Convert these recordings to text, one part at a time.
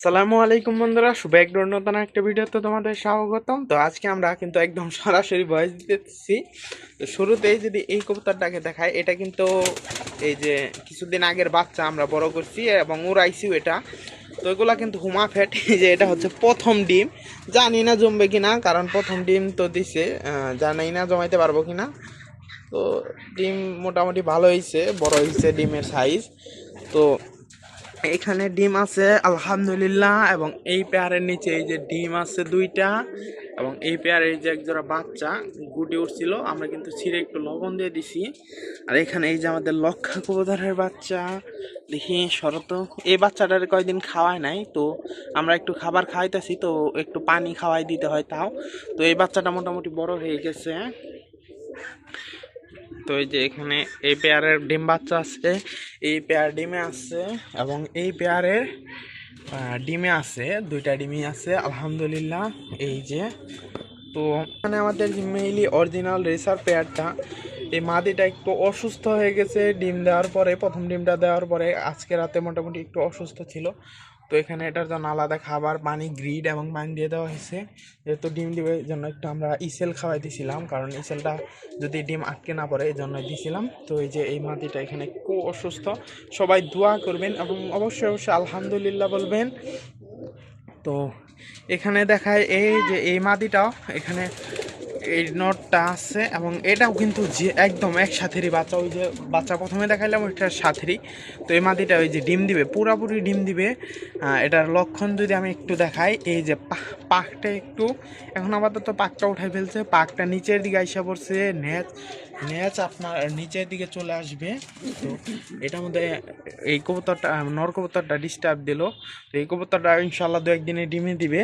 সালামু আলাইকুম বন্ধুরা, শুভ এক নতুন একটা ভিডিওতে তোমাদের স্বাগতম। তো আজকে আমরা কিন্তু একদম সরাসরি ভয়েস দিতেছি। তো শুরুতেই যদি এই কবুতরটাকে দেখায়, এটা কিন্তু এই যে কিছুদিন আগের বাচ্চা আমরা বড় করছি এবং উড়াইছিও এটা। তো এগুলা কিন্তু হুমা ফ্যাট, এই যে এটা হচ্ছে প্রথম ডিম। জানি না জমবে কিনা, কারণ প্রথম ডিম তো দিছে, জানি না জমাইতে পারবো কিনা। তো ডিম মোটামুটি ভালো হয়েছে, বড় হয়েছে ডিমের সাইজ। তো এখানে ডিম আছে আলহামদুলিল্লাহ, এবং এই পেয়ারের নিচে এই যে ডিম আছে দুইটা, এবং এই পেয়ারের এই যে একজোড়া বাচ্চা গুটি উঠছিল, আমরা কিন্তু ছিঁড়ে একটু লবণ দিয়ে দিছি। আর এখানে এই যে আমাদের লক্ষা কবুতরের বাচ্চা, দেখি শরত এই বাচ্চাটার কয়েকদিন খাওয়ায় নাই, তো আমরা একটু খাবার খাওয়াইতেছি, তো একটু পানি খাওয়াই দিতে হয় তাও। তো এই বাচ্চাটা মোটামুটি বড় হয়ে গেছে। তো এই যে এখানে এই পেয়ারের ডিম বাচ্চা আছে, এই পেয়ার ডিমে আছে, এবং এই পেয়ারের ডিমে আছে, দুইটা ডিমই আছে আলহামদুলিল্লাহ। এই যে তো এখানে আমাদের মেইনলি অরিজিনাল রেসার পেয়ারটা, এই মাদিটা একটু অসুস্থ হয়ে গেছে ডিম দেওয়ার পরে, প্রথম ডিমটা দেওয়ার পরে আজকে রাতে মোটামুটি একটু অসুস্থ ছিল। তো এখানে এটার জন্য আলাদা খাবার, পানি, গ্রিড এবং পানি দিয়ে দেওয়া হয়েছে। যেহেতু ডিম দিবে এই জন্য একটু আমরা ইসেল খাওয়াই দিয়েছিলাম, কারণ ইসেলটা যদি ডিম আটকে না পড়ে এই জন্য দিয়েছিলাম। তো এই যে এই মাটিটা এখানে খুব অসুস্থ, সবাই দোয়া করবেন এবং অবশ্যই অবশ্যই আলহামদুলিল্লাহ বলবেন। তো এখানে দেখায় এই যে এই মাদিটাও এখানে এই নটটা আছে, এবং এটাও কিন্তু যে একদম একসাথেরই বাচ্চা, ওই যে বাচ্চা প্রথমে দেখাইলাম ওইটার সাথেরই। তো এই মাদিটা ওই যে ডিম দিবে, পুরাপুরি ডিম দিবে। এটার লক্ষণ যদি আমি একটু দেখাই, এই যে পাকটা একটু এখন আপাতত পাকটা উঠাই ফেলছে, পাকটা নিচের দিকে আইসা পড়ছে, নেচ নেচ আপনার নিচের দিকে চলে আসবে। তো এটার মধ্যে এই কবুতরটা, নর কবুতরটা ডিস্টার্ব দিল। তো এই কবুতরটা ইনশাল্লাহ দু একদিনে ডিমে দিবে।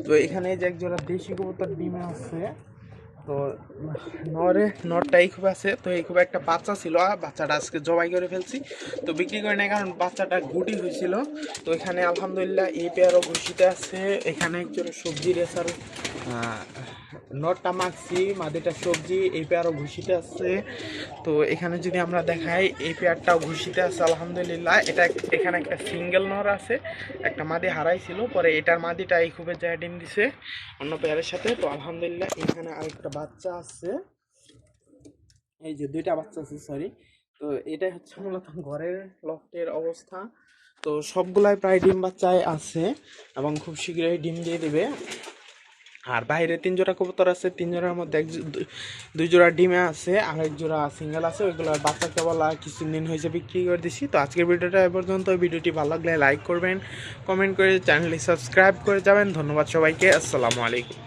তো এখানে যে একজোড়া দেশি কবুতর ডিমে আছে। তো নরটা এই খুব আছে, তো এই খুব একটা বাচ্চা ছিল, বাচ্চাটা আজকে জবাই করে ফেলছি। তো বিক্রি করে নেই, কারণ বাচ্চাটা গুটি হয়েছিল। তো এখানে আলহামদুলিল্লাহ এই পেয়ারও ঘুষিতে আছে। এখানে একজোড়া সবজি রেসার নটটা মাখছি, মাদিটা সবজি, এই পেয়ারও ঘুষিতে আছে। তো এখানে যদি আমরা দেখাই, এই পেয়ারটাও ঘুষিতে আছে আলহামদুলিল্লাহ। এটা এখানে একটা সিঙ্গেল নর আছে, একটা মাদি হারাইছিল, পরে এটার মাদিটা এই খুবের জায়গায় ডিম দিছে অন্য পেয়ারের সাথে। তো আলহামদুলিল্লাহ এখানে আরেকটা বাচ্চা আছে, এই যে দুইটা বাচ্চা আছে, সরি। তো এটাই হচ্ছে মূলত ঘরের লফটের অবস্থা। তো সবগুলাই প্রায় ডিম বাচ্চায় আছে এবং খুব শীঘ্রই ডিম দিয়ে দিবে। আর বাইরে 3 জোড়া কবুতর আছে, 3 জোড়ার মধ্যে দুই জোড়া ডিমে আছে, আর এক জোড়া সিঙ্গেল আছে। ওইগুলোর বাচ্চা কেবল আর কিছুদিন হয়েছে বিক্রি করে দিছি। তো আজকের ভিডিওটা এ পর্যন্ত। ভিডিওটি ভালো লাগলে লাইক করবেন, কমেন্ট করে চ্যানেলটি সাবস্ক্রাইব করে যাবেন। ধন্যবাদ সবাইকে, আসসালামু আলাইকুম।